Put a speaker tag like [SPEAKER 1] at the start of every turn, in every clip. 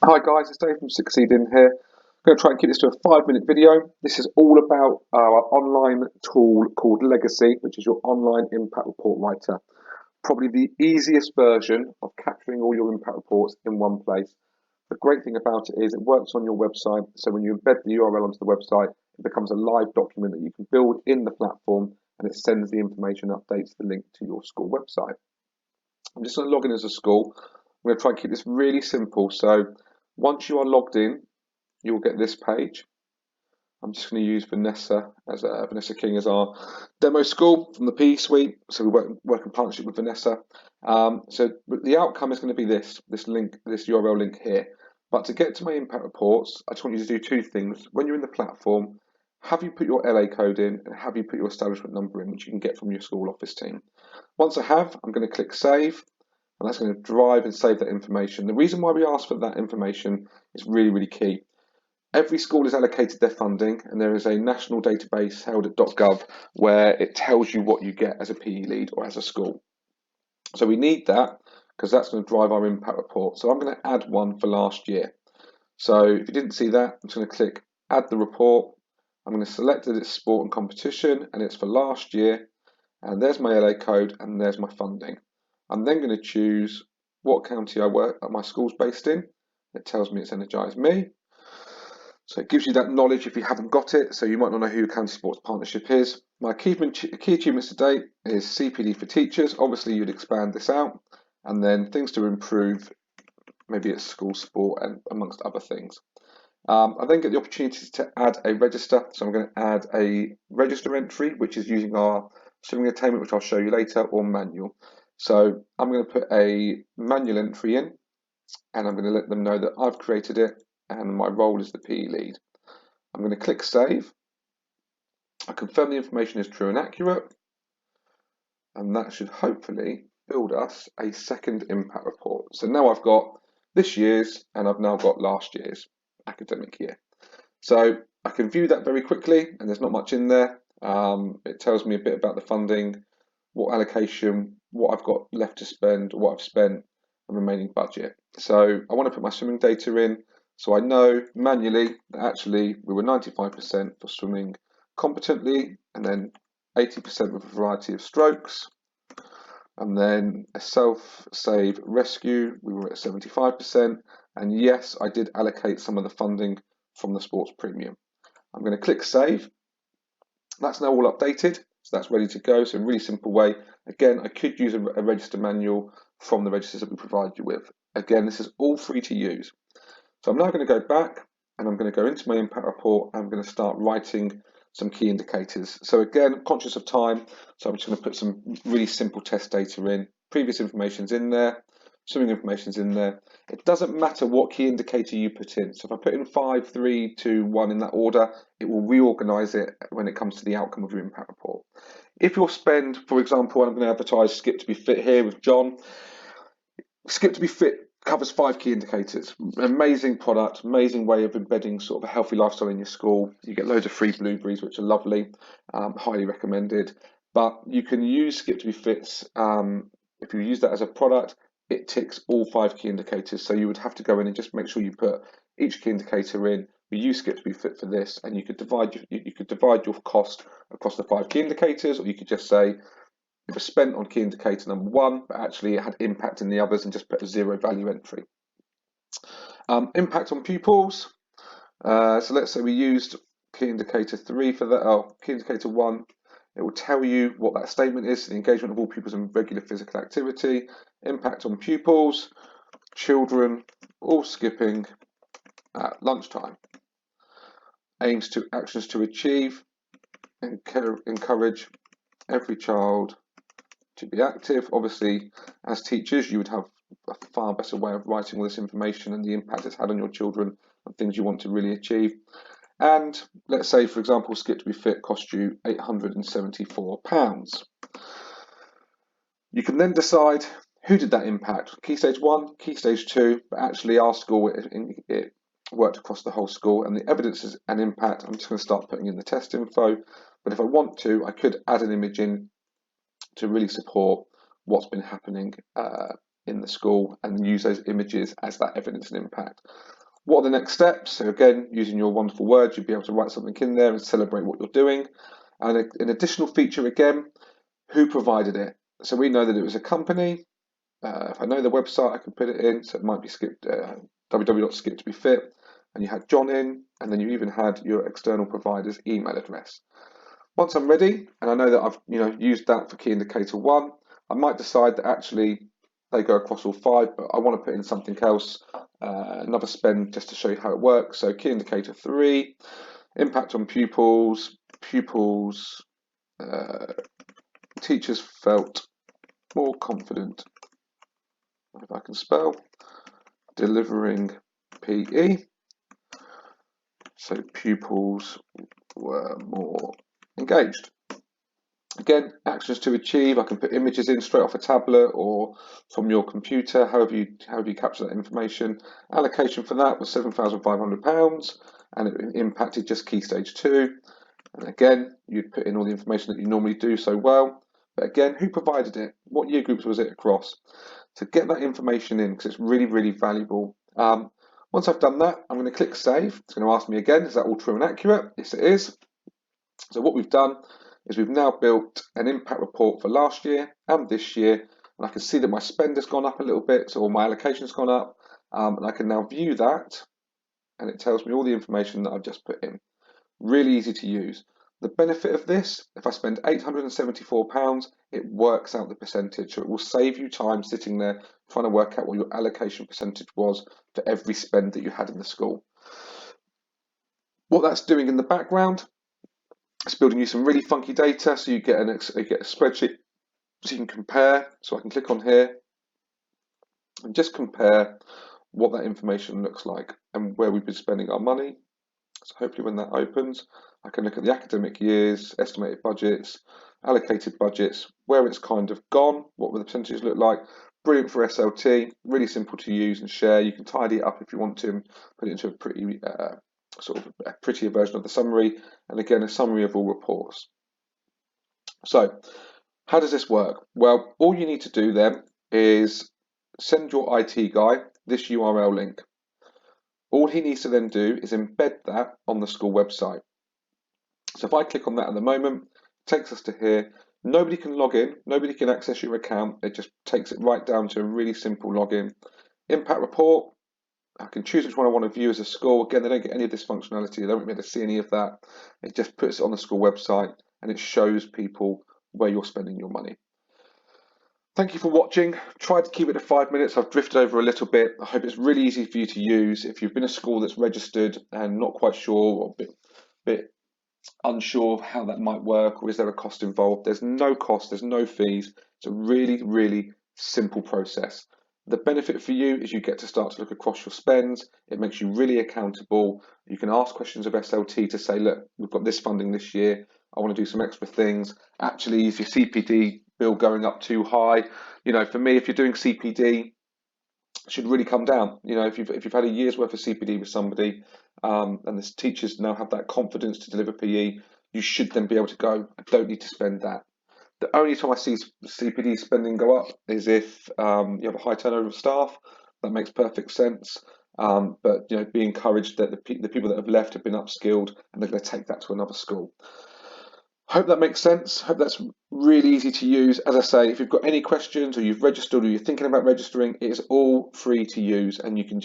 [SPEAKER 1] Hi guys, it's Dave from Succeeding here. I'm going to try and keep this to a 5-minute video. This is all about our online tool called Legacy, which is your online impact report writer. Probably the easiest version of capturing all your impact reports in one place. The great thing about it is it works on your website, so when you embed the URL onto the website, it becomes a live document that you can build in the platform, and it sends the information updates the link to your school website. I'm just going to log in as a school. I'm going to try and keep this really simple. So once you are logged in, you will get this page. I'm just going to use Vanessa King as our demo school from the PE suite. So we work in partnership with Vanessa. So the outcome is going to be this link, this URL link here. But to get to my impact reports, I just want you to do two things. When you're in the platform, have you put your LA code in and have you put your establishment number in, which you can get from your school office team. Once I have, I'm going to click save, and that's going to drive and save that information. The reason why we ask for that information is really, really key. Every school is allocated their funding, and there is a national database held at .gov where it tells you what you get as a PE lead or as a school. So we need that because that's going to drive our impact report. So I'm going to add one for last year. So if you didn't see that, I'm just going to click add the report. I'm going to select that it's sport and competition and it's for last year. And there's my LA code and there's my funding. I'm then going to choose what county my school's based in. It tells me it's Energise Me. So it gives you that knowledge if you haven't got it. So you might not know who your county sports partnership is. My key achievements to date is CPD for teachers. Obviously, you'd expand this out. And then things to improve, maybe it's school sport and amongst other things. I then get the opportunity to add a register. So I'm going to add a register entry, which is using our swimming attainment, which I'll show you later, or manual. So I'm going to put a manual entry in, and I'm going to let them know that I've created it and my role is the PE lead. I'm going to click save. I confirm the information is true and accurate, and that should hopefully build us a second impact report. So now I've got this year's and I've now got last year's academic year. So I can view that very quickly, and there's not much in there. It tells me a bit about the funding, what allocation, what I've got left to spend, what I've spent, and remaining budget. So I want to put my swimming data in, so I know manually that actually we were 95% for swimming competently, and then 80% with a variety of strokes. And then a self-save rescue, we were at 75%. And yes, I did allocate some of the funding from the sports premium. I'm going to click save. That's now all updated, so that's ready to go. So a really simple way. Again, I could use a register manual from the registers that we provide you with. Again, this is all free to use. So I'm now going to go back and I'm going to go into my impact report. I'm going to start writing some key indicators. So again, conscious of time, so I'm just going to put some really simple test data in. Previous information's in there, swimming information's in there. It doesn't matter what key indicator you put in. So if I put in 5, 3, 2, 1 in that order, it will reorganize it when it comes to the outcome of your impact report. If your spend, for example, I'm going to advertise Skip to be Fit here with John. Skip to be Fit covers 5 key indicators. Amazing product, amazing way of embedding sort of a healthy lifestyle in your school. You get loads of free blueberries, which are lovely, highly recommended. But you can use Skip to be Fit. If you use that as a product, it ticks all 5 key indicators. So you would have to go in and just make sure you put each key indicator in. We use Skip to be Fit for this, and you could divide your cost across the 5 key indicators, or you could just say it was spent on key indicator number 1, but actually it had impact in the others and just put a 0 value entry. Impact on pupils. So let's say we used key indicator 3 for that. Oh, key indicator 1. It will tell you what that statement is: the engagement of all pupils in regular physical activity. Impact on pupils. Children all skipping at lunchtime. Actions to achieve. Encourage every child to be active. Obviously, as teachers, you would have a far better way of writing all this information and the impact it's had on your children and things you want to really achieve. And let's say, for example, Skip to be Fit cost you £874. You can then decide who did that impact. Key stage 1, key stage 2, but actually our school, it worked across the whole school, and the evidence is an impact. I'm just going to start putting in the test info, but if I want to, I could add an image in to really support what's been happening in the school and use those images as that evidence and impact. What are the next steps? So again, using your wonderful words, you'll be able to write something in there and celebrate what you're doing. And an additional feature again, who provided it? So we know that it was a company. If I know the website, I can put it in. So it might be www.skip2befit, and you had John in, and then you even had your external provider's email address. Once I'm ready, and I know that I've used that for key indicator 1, I might decide that actually they go across all 5, but I want to put in something else, another spend just to show you how it works. So key indicator 3, impact on pupils, teachers felt more confident, if I can spell, delivering PE. So pupils were more engaged. Again, actions to achieve. I can put images in straight off a tablet or from your computer, however you capture that information. Allocation for that was £7,500, and it impacted just Key Stage 2. And again, you'd put in all the information that you normally do so well. But again, who provided it? What year groups was it across? So get that information in, because it's really, really valuable. Once I've done that, I'm going to click Save. It's going to ask me again, is that all true and accurate? Yes, it is. So what we've done is we've now built an impact report for last year and this year, and I can see that my spend has gone up a little bit, so my allocation has gone up, and I can now view that, and it tells me all the information that I've just put in. Really easy to use. The benefit of this, if I spend £874, it works out the percentage, so it will save you time sitting there trying to work out what your allocation percentage was for every spend that you had in the school. What that's doing in the background, it's building you some really funky data, so you get a spreadsheet so you can compare. So I can click on here and just compare what that information looks like and where we've been spending our money. So hopefully when that opens, I can look at the academic years, estimated budgets, allocated budgets, where it's kind of gone, what the percentages look like. Brilliant for SLT, really simple to use and share. You can tidy it up if you want to and put it into a pretty sort of a prettier version of the summary, and again a summary of all reports. So how does this work? Well, all you need to do then is send your IT guy this URL link. All he needs to then do is embed that on the school website. So if I click on that at the moment, it takes us to here. Nobody can log in, nobody can access your account. It just takes it right down to a really simple login. Impact report, I can choose which one I want to view as a school. Again, they don't get any of this functionality. They don't be able to see any of that. It just puts it on the school website and it shows people where you're spending your money. Thank you for watching. Tried to keep it to 5 minutes. I've drifted over a little bit. I hope it's really easy for you to use. If you've been a school that's registered and not quite sure or a bit unsure of how that might work, or is there a cost involved, there's no cost, there's no fees. It's a really, really simple process. The benefit for you is you get to start to look across your spends. It makes you really accountable. You can ask questions of SLT to say, look, we've got this funding this year. I want to do some extra things. Actually, is your CPD bill going up too high? For me, if you're doing CPD, it should really come down. If you've had a year's worth of CPD with somebody, and the teachers now have that confidence to deliver PE, you should then be able to go, I don't need to spend that. The only time I see CPD spending go up is if you have a high turnover of staff. That makes perfect sense. But be encouraged that the people that have left have been upskilled and they're going to take that to another school. Hope that makes sense. Hope that's really easy to use. As I say, if you've got any questions or you've registered or you're thinking about registering, it is all free to use, and you can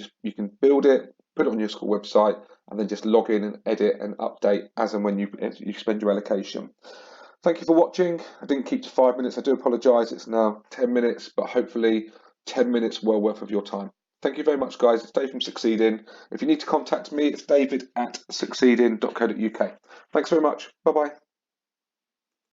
[SPEAKER 1] build it, put it on your school website, and then just log in and edit and update as and when you spend your allocation. Thank you for watching. I didn't keep to 5 minutes. I do apologise. It's now 10 minutes, but hopefully 10 minutes well worth of your time. Thank you very much, guys. It's Dave from Succeeding. If you need to contact me, it's david@succeeding.co.uk. Thanks very much. Bye-bye.